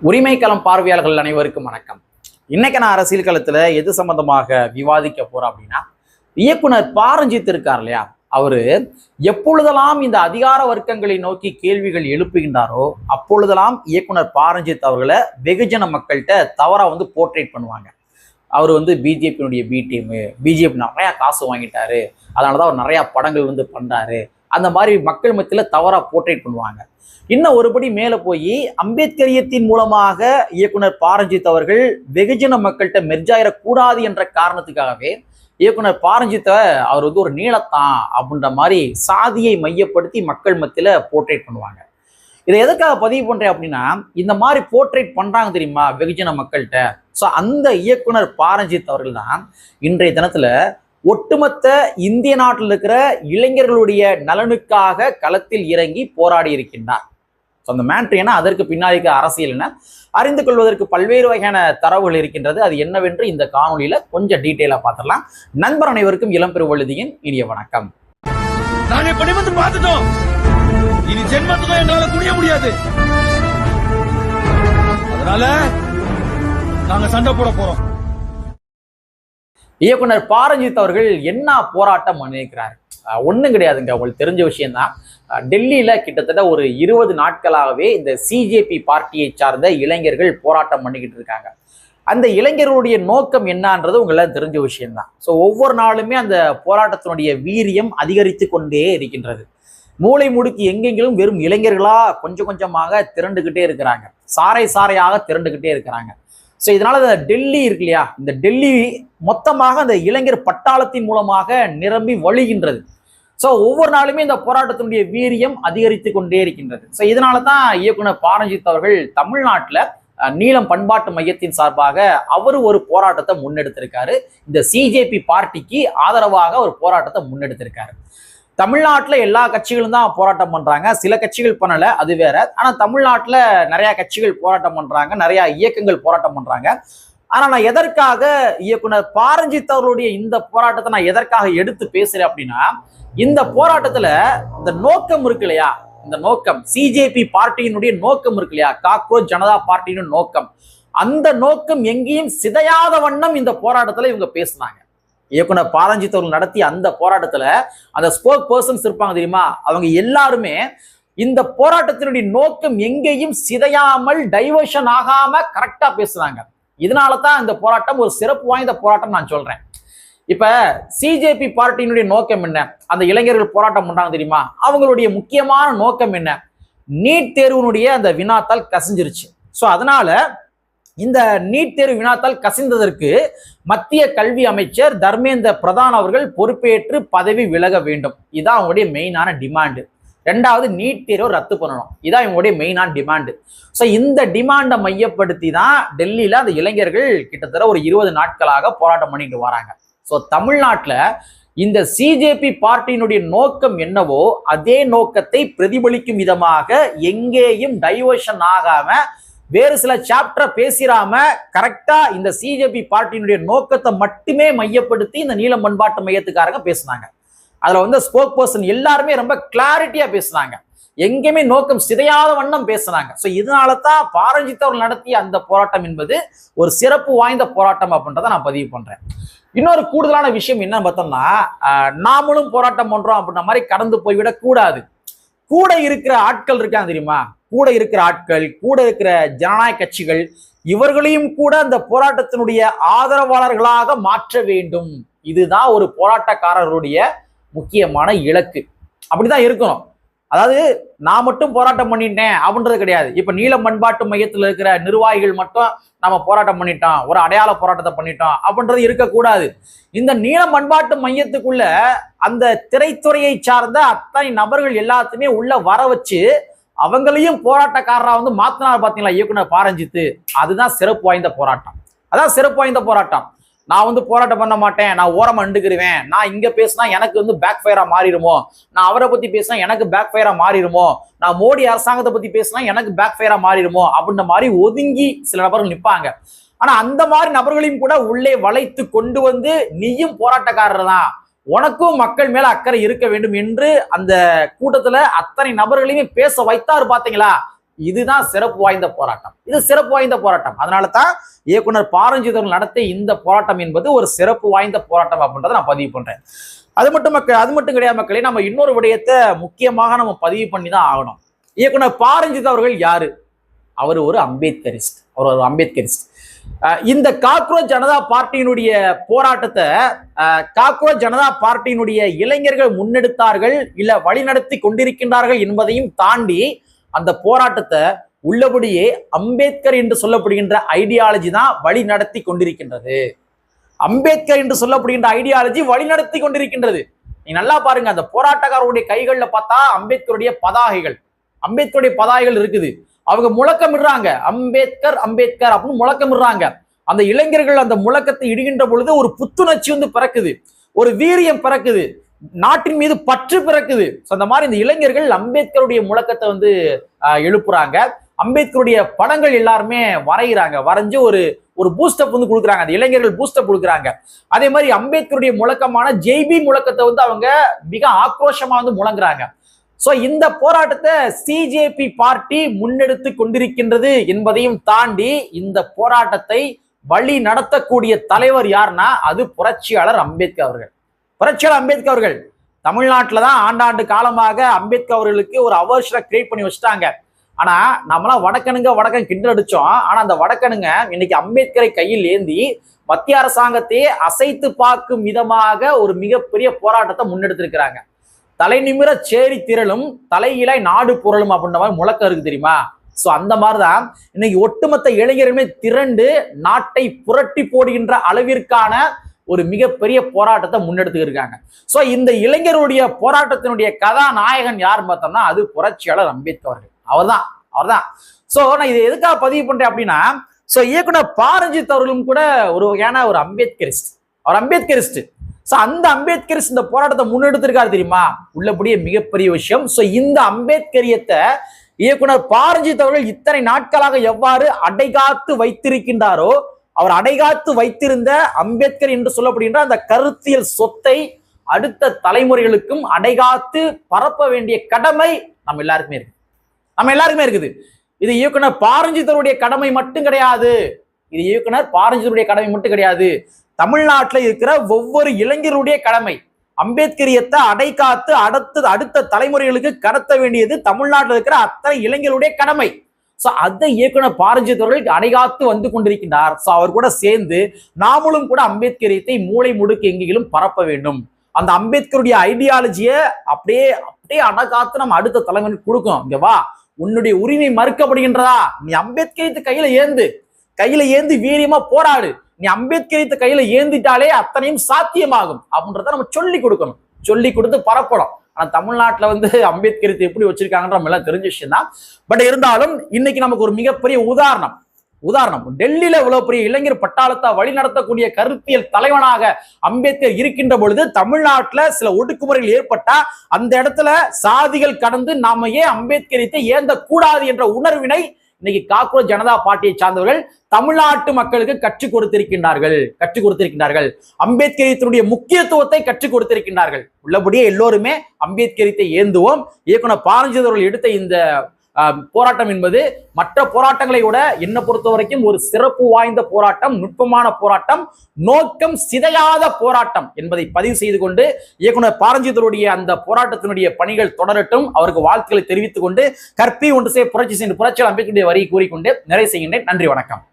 உரிமைக்களம் பார்வையாளர்கள் அனைவருக்கும் வணக்கம். இன்னைக்கு நான் அரசியல் களத்துல எது சம்பந்தமாக விவாதிக்க போறோம் அப்படின்னா, இயக்குனர் பாரஞ்சித் இருக்கார் இல்லையா, அவரு எப்பொழுதெல்லாம் இந்த அதிகார வர்க்கங்களை நோக்கி கேள்விகள் எழுப்புகின்றாரோ அப்பொழுதெல்லாம் இயக்குனர் பாரஞ்சித் அவர்களை வெகுஜன மக்கள்கிட்ட தவறா போர்ட்ரேட் பண்ணுவாங்க. அவர் பிஜேபியினுடைய பி டீமு, பிஜேபி நிறையா காசு வாங்கிட்டாரு, அதனாலதான் அவர் நிறையா படங்கள் பண்றாரு, அந்த மாதிரி மக்கள் மத்தியில தவறா போர்ட்ரேட் பண்ணுவாங்க. இன்னும் ஒருபடி மேல போய் அம்பேத்கரியத்தின் மூலமாக இயக்குனர் பாரஞ்சித் அவர்கள் வெகுஜன மக்கள்கிட்ட மெர்ஜாயிடக்கூடாது என்ற காரணத்துக்காகவே இயக்குனர் பாரஞ்சித்தை அவர் ஒரு நீளத்தான் அப்படின்ற மாதிரி சாதியை மையப்படுத்தி மக்கள் மத்தியில போர்ட்ரேட் பண்ணுவாங்க. இதை எதுக்காக பதிவு பண்றேன் அப்படின்னா, இந்த மாதிரி போர்ட்ரேட் பண்றாங்க தெரியுமா வெகுஜன மக்கள்கிட்ட. ஸோ அந்த இயக்குனர் பாரஞ்சித் அவர்கள் தான் இன்றைய தினத்துல ஒட்டுமொத்த இந்திய நாட்டில் இருக்கிற இளைஞர்களுடைய நலனுக்காக களத்தில் இறங்கி போராடி இருக்கின்றார். அந்த மேட்ரு என்ன, அதற்கு பின்னாடி அரசியல் என்ன அறிந்து கொள்வதற்கு பல்வேறு வகையான தரவுகள் இருக்கின்றது. அது என்னவென்று இந்த காணொலியில கொஞ்சம் டீட்டெயிலா பார்த்துடலாம். நண்பர் அனைவருக்கும் இளம்பெருவழுதியின் இனிய வணக்கம். நாங்க படிமத்து பார்த்துட்டோம், இனி ஜென்மத்துக்கும் எங்களால துணிய முடியாது, அதனால நாங்க சண்டை போட போறோம். இயக்குனர் பாரஞ்சித் அவர்கள் என்ன போராட்டம் பண்ணியிருக்கிறார்? ஒன்றும் கிடையாதுங்க, உங்களுக்கு தெரிஞ்ச விஷயம்தான். டெல்லியில கிட்டத்தட்ட ஒரு 20 நாட்களாகவே இந்த சிஜேபி பார்ட்டியை சார்ந்த இளைஞர்கள் போராட்டம் பண்ணிக்கிட்டு இருக்காங்க. அந்த இளைஞர்களுடைய நோக்கம் என்னன்றது உங்களுக்கு தெரிஞ்ச விஷயம்தான். ஸோ ஒவ்வொரு நாளுமே அந்த போராட்டத்தினுடைய வீரியம் அதிகரித்து கொண்டே இருக்கின்றது. மூளை முடுக்கி எங்கெங்கிலும் வெறும் இளைஞர்களா கொஞ்சம் கொஞ்சமாக திரண்டுகிட்டே இருக்கிறாங்க, சாறை சாறையாக திரண்டுகிட்டே இருக்கிறாங்க. ஸோ இதனால இந்த டெல்லி இருக்கு இல்லையா, இந்த டெல்லி மொத்தமாக அந்த இளைஞர் பட்டாளத்தின் மூலமாக நிரம்பி வழிகின்றது. ஸோ ஒவ்வொரு நாளுமே இந்த போராட்டத்தினுடைய வீரியம் அதிகரித்து கொண்டே இருக்கின்றது. ஸோ இதனால தான் இயக்குனர் பாரஞ்சித் அவர்கள் தமிழ்நாட்டில் நீலம் பண்பாட்டு மையத்தின் சார்பாக அவர் ஒரு போராட்டத்தை முன்னெடுத்திருக்காரு. இந்த சிஜேபி பார்ட்டிக்கு ஆதரவாக ஒரு போராட்டத்தை முன்னெடுத்திருக்காரு. தமிழ்நாட்டில் எல்லா கட்சிகளும் தான் போராட்டம் பண்றாங்க, சில கட்சிகள் பண்ணல, அது வேற. ஆனா தமிழ்நாட்டில் நிறைய கட்சிகள் போராட்டம் பண்றாங்க, நிறைய இயக்கங்கள் போராட்டம் பண்றாங்க. ஆனா நான் எதற்காக இயக்குனர் பாரஞ்சித் அவர்களுடைய இந்த போராட்டத்தை நான் எதற்காக எடுத்து பேசுறேன் அப்படின்னா, இந்த போராட்டத்துல இந்த நோக்கம் இருக்கு இல்லையா, இந்த நோக்கம் சிஜேபி பார்ட்டியினுடைய நோக்கம் இருக்கு இல்லையா, காக்ரோச் ஜனதா பார்ட்டியின் நோக்கம், அந்த நோக்கம் எங்கேயும் சிதையாத வண்ணம் இந்த போராட்டத்துல இவங்க பேசினாங்க. இயக்குனர் பாரஞ்சித் அவர்கள் நடத்திய அந்த போராட்டத்துல அந்த ஸ்போக் பர்சன்ஸ் இருப்பாங்க தெரியுமா, அவங்க எல்லாருமே இந்த போராட்டத்தினுடைய நோக்கம் எங்கேயும் சிதையாமல் டைவர்ஷன் ஆகாம கரெக்டா பேசுறாங்க. இதனால தான் இந்த போராட்டம் ஒரு சிறப்பு வாய்ந்த போராட்டம் நான் சொல்றேன். இப்ப சிஜேபி பார்ட்டியினுடைய நோக்கம் என்ன, அந்த இளைஞர்கள் போராட்டம் பண்றாங்க தெரியுமா, அவங்களுடைய முக்கியமான நோக்கம் என்ன, நீட் தேர்வினுடைய அந்த வினாத்தால் கசிஞ்சிருச்சு. ஸோ அதனால இந்த நீட் தேர்வு வினாத்தால் கசிந்ததற்கு மத்திய கல்வி அமைச்சர் தர்மேந்திர பிரதான் அவர்கள் பொறுப்பேற்று பதவி விலக வேண்டும். இதான் அவங்களுடைய மெயினான டிமாண்டு. ரெண்டாவது, நீட் தேர்வை ரத்து பண்ணணும், இதான் இவங்களுடைய மெயினான டிமாண்டு. ஸோ இந்த டிமாண்டை மையப்படுத்தி தான் டெல்லியில அந்த இளைஞர்கள் கிட்டத்தட்ட ஒரு 20 நாட்களாக போராட்டம் பண்ணிட்டு வராங்க. ஸோ தமிழ்நாட்டில் இந்த சிஜேபி பார்ட்டியினுடைய நோக்கம் என்னவோ அதே நோக்கத்தை பிரதிபலிக்கும் விதமாக எங்கேயும் டைவர்ஷன் ஆகாம வேறு சில சாப்டரை பேசிடாம கரெக்டா இந்த சிஜேபி பார்ட்டியினுடைய நோக்கத்தை மட்டுமே மையப்படுத்தி இந்த நீலம் பண்பாட்டு மையத்துக்காரங்க பேசினாங்க. அதுல ஸ்போக் பர்சன் எல்லாருமே ரொம்ப கிளாரிட்டியா பேசினாங்க, எங்கேயுமே நோக்கம் சிதையாத வண்ணம் பேசுனாங்க. ஸோ இதனால தான் பாரஞ்சித் அவர்கள் நடத்திய அந்த போராட்டம் என்பது ஒரு சிறப்பு வாய்ந்த போராட்டம் அப்படின்றத நான் பதிவு பண்றேன். இன்னொரு கூடுதலான விஷயம் என்னன்னு பார்த்தோம்னா, நாமளும் போராட்டம் பண்றோம் அப்படின்ற மாதிரி கடந்து போய்விடக் கூடாது. கூட இருக்கிற ஆட்கள் இருக்காங்க தெரியுமா, கூட இருக்கிற ஆட்கள், கூட இருக்கிற ஜனநாயக கட்சிகள், இவர்களையும் கூட அந்த போராட்டத்தினுடைய ஆதரவாளர்களாக மாற்ற வேண்டும். இதுதான் ஒரு போராட்டக்காரர்களுடைய முக்கியமான இலக்கு. அப்படிதான் இருக்கணும். அதாவது நான் மட்டும் போராட்டம் பண்ணிட்டேன் அப்படின்றது கிடையாது. இப்ப நீலம் பண்பாட்டு மையத்தில் இருக்கிற நிர்வாகிகள் மட்டும் நம்ம போராட்டம் பண்ணிட்டோம், ஒரு அடையாள போராட்டத்தை பண்ணிட்டோம் அப்படின்றது இருக்கக்கூடாது. இந்த நீலம் பண்பாட்டு மையத்துக்குள்ள அந்த திரைத்துறையை சார்ந்த அத்தனை நபர்கள் எல்லாத்தையுமே உள்ள வர வச்சு அவங்களையும் போராட்டக்காரரா மாத்தினார் பாத்தீங்களா இயக்குனர் பாரஞ்சித். அதுதான் சிறப்பு வாய்ந்த போராட்டம். அதான் சிறப்பு வாய்ந்த போராட்டம். நான் போராட்டம் பண்ண மாட்டேன், நான் ஓரமா நின்றுக்குருவேன், நான் இங்க பேசினா எனக்கு பேக் ஃபயரா மாறிடுமோ, நான் அவரை பத்தி பேசினா எனக்கு பேக் ஃபயரா மாறிடுமோ, நான் மோடி அரசாங்கத்தை பத்தி பேசினா எனக்கு பேக் ஃபயரா மாறிடுமோ அப்படின்ற மாதிரி ஒதுங்கி சில நபர்கள் நிற்பாங்க. ஆனா அந்த மாதிரி நபர்களையும் கூட உள்ளே வளைத்து கொண்டு நீயும் போராட்டக்காரர் தான், உனக்கும் மக்கள் மேல அக்கறை இருக்க வேண்டும் என்று அந்த கூட்டத்துல அத்தனை நபர்களையுமே பேச வைத்தாரு. பாத்தீங்களா, இதுதான் சிறப்பு வாய்ந்த போராட்டம். இது சிறப்பு வாய்ந்த போராட்டம். அதனால தான் இயக்குனர் பாரஞ்சித் அவர்கள் நடத்திய இந்த போராட்டம் என்பது ஒரு சிறப்பு வாய்ந்த போராட்டம் அப்படின்றத நான் பதிவு பண்றேன். அது மட்டும் கிடையாது மக்களே, நம்ம இன்னொரு விடயத்தை முக்கியமாக நம்ம பதிவு பண்ணி தான் ஆகணும். இயக்குனர் பாரஞ்சித் அவர்கள் யாரு? அவர் ஒரு அம்பேத்கரிஸ்ட். இந்த காக்ரோச் ஜனதா பார்ட்டியினுடைய போராட்டத்தை காக்ரோச் ஜனதா பார்ட்டியினுடைய இளைஞர்கள் முன்னெடுத்தார்கள், இல்ல வழிநடத்தி கொண்டிருக்கின்றார்கள் என்பதையும் தாண்டி அந்த போராட்டத்தை உள்ளபடியே அம்பேத்கர் என்று சொல்லப்படுகின்ற ஐடியாலஜி தான் வழி நடத்தி கொண்டிருக்கின்றது. அம்பேத்கர் என்று சொல்லப்படுகின்ற ஐடியாலஜி வழி நடத்தி கொண்டிருக்கின்றது. நீ நல்லா பாருங்க, அந்த போராட்டக்காரருடைய கைகள்ல பார்த்தா அம்பேத்கருடைய பதாகைகள் இருக்குது. அவங்க முழக்கமிடுறாங்க, அம்பேத்கர் அம்பேத்கர் அப்படின்னு முழக்கமிடுறாங்க. அந்த இளைஞர்கள் அந்த முழக்கத்தை இடுகின்ற பொழுது ஒரு புத்துணர்ச்சி பிறக்குது, ஒரு வீரியம் பிறக்குது, நாட்டின் மீது பற்று பிறக்குது. அந்த மாதிரி இந்த இளைஞர்கள் அம்பேத்கருடைய முழக்கத்தை எழுப்புறாங்க. அம்பேத்கருடைய படங்கள் எல்லாருமே வரைஞ்சு ஒரு பூஸ்டப் கொடுக்குறாங்க. அந்த இளைஞர்கள் பூஸ்டப் கொடுக்குறாங்க. அதே மாதிரி அம்பேத்கருடைய முழக்கமான ஜெய்பி முழக்கத்தை அவங்க மிக ஆக்ரோஷமா முழங்குறாங்க. சோ இந்த போராட்டத்தை சிஜேபி பார்ட்டி முன்னெடுத்து கொண்டிருக்கின்றது என்பதையும் தாண்டி இந்த போராட்டத்தை வழி நடத்தக்கூடிய தலைவர் யாருன்னா அது புரட்சியாளர் அம்பேத்கர் அவர்கள். தமிழ்நாட்டில் தான் ஆண்டாண்டு காலமாக அம்பேத்கர் அவர்களுக்கு ஒரு அவர்ஷனை கிரியேட் பண்ணி வச்சுட்டாங்க. ஆனா நம்மளாம் வடக்கன் கிண்டல் அடிச்சோம். ஆனா அந்த வடக்கனுங்க இன்னைக்கு அம்பேத்கரை கையில் ஏந்தி மத்திய அரசாங்கத்தையே அசைத்து பார்க்கும் விதமாக ஒரு மிகப்பெரிய போராட்டத்தை முன்னெடுத்திருக்கிறாங்க. தலை நிமிர சேரி திரளும் தலையிலை நாடு புரளும் அப்படின்ற மாதிரி முழக்கம் இருக்கு தெரியுமா? சோ அந்த மாதிரிதான் இன்னைக்கு ஒட்டுமொத்த இளைஞர்களுமே திரண்டு நாட்டை புரட்டி போடுகின்ற அளவிற்கான ஒரு மிகப்பெரிய போராட்டத்தை முன்னெடுத்து இருக்காங்க. சோ இந்த இளைஞருடைய போராட்டத்தினுடைய கதாநாயகன் யாருன்னு பார்த்தோம்னா அது புரட்சியாளர் அம்பேத்கர் அவர்தான். சோ நான் இதை எதுக்காக பதிவு பண்றேன் அப்படின்னா, சோ இயக்குனர் பாரஞ்சித் அவர்களும் கூட ஒரு வகையான ஒரு அம்பேத்கரிஸ்ட். அந்த அம்பேத்கர் இந்த போராட்டத்தை முன்னெடுத்திருக்காரு தெரியுமா? உள்ளபடியே மிகப்பெரிய விஷயம். சோ இந்த அம்பேத்கரியத்தை இயக்குனர் பாரஞ்சித் அவர்கள் இத்தனை நாட்களாக எவ்வாறு அடைகாத்து வைத்திருக்கின்றாரோ, அவர் அடைகாத்து வைத்திருந்த அம்பேத்கர் என்று சொல்லப்படுகின்ற அந்த கருத்தியல் சொத்தை அடுத்த தலைமுறைகளுக்கும் அடைகாத்து பரப்ப வேண்டிய கடமை நம்ம எல்லாருக்குமே இருக்குது. இது இயக்குனர் பாரஞ்சித்தருடைய கடமை மட்டும் கிடையாது. தமிழ்நாட்டில் இருக்கிற ஒவ்வொரு இளைஞருடைய கடமை. அம்பேத்கரியத்தை அடைகாத்து அடுத்த தலைமுறைகளுக்கு கடத்த வேண்டியது தமிழ்நாட்டில் இருக்கிற அத்தனை இளைஞருடைய கடமை. சோ அதை இயக்குனர் பாரஞ்சித் அவர்கள் அடைகாத்து வந்து கொண்டிருக்கின்றார். சோ அவர் கூட சேர்ந்து நாமளும் கூட அம்பேத்கரியத்தை மூளை முடுக்கு எங்கேயும் பரப்ப வேண்டும். அந்த அம்பேத்கருடைய ஐடியாலஜியை அப்படியே அடைகாத்து நம்ம அடுத்த தலைமுறைக்கு கொடுக்கும். இங்க வா, உன்னுடைய உரிமை மறுக்கப்படுகின்றதா? நீ அம்பேத்கரியத்தை கையில ஏந்து வீரியமா போராடு. நீ அம்பேத்கரியத்தை கையில ஏந்திட்டாலே அத்தனையும் சாத்தியமாகும் அப்படின்றத நம்ம சொல்லி கொடுத்து பரப்பணும். ஆனா தமிழ்நாட்டுல அம்பேத்கரியத்தை எப்படி வச்சிருக்காங்கன்ற நம்ம எல்லாம் தெரிஞ்ச விஷயம் தான். பட் இருந்தாலும் இன்னைக்கு நமக்கு ஒரு மிகப்பெரிய உதாரணம் டெல்லியில இவ்வளவு பெரிய இளைஞர் பட்டாளத்தை வழி நடத்தக்கூடிய கருத்தியல் தலைவனாக அம்பேத்கர் இருக்கின்ற பொழுது தமிழ்நாட்டுல சில ஒடுக்குமுறைகள் ஏற்பட்டா அந்த இடத்துல சாதிகள் கடந்து நாம ஏன் அம்பேத்கரியத்தை ஏந்த கூடாது என்ற உணர்வினை இன்னைக்கு காக்ரோச் ஜனதா பார்ட்டியை சார்ந்தவர்கள் தமிழ்நாட்டு மக்களுக்கு கற்றுக் கொடுத்திருக்கின்றார்கள். அம்பேத்கரியத்தினுடைய முக்கியத்துவத்தை கற்றுக் கொடுத்திருக்கின்றார்கள். உள்ளபடியே எல்லோருமே அம்பேத்கரியத்தை ஏந்துவோம். இயக்குனர் பாரஞ்சித் அவர்கள் எடுத்த இந்த போராட்டம் என்பது மற்ற போராட்டங்களை விட என்னை பொறுத்த வரைக்கும் ஒரு சிறப்பு வாய்ந்த போராட்டம், நுட்பமான போராட்டம், நோக்கம் சிதையாத போராட்டம் என்பதை பதிவு செய்து கொண்டு இயக்குனர் பாரஞ்சித்தருடைய அந்த போராட்டத்தினுடைய பணிகள் தொடரட்டும். அவருக்கு வாழ்த்துக்களை தெரிவித்துக் கொண்டு கற்பி ஒன்று புரட்சி சென்று புரட்சியாளர் அம்பேத்கருடைய வரியை கூறிக்கொண்டு நிறைவு செய்கின்றேன். நன்றி, வணக்கம்.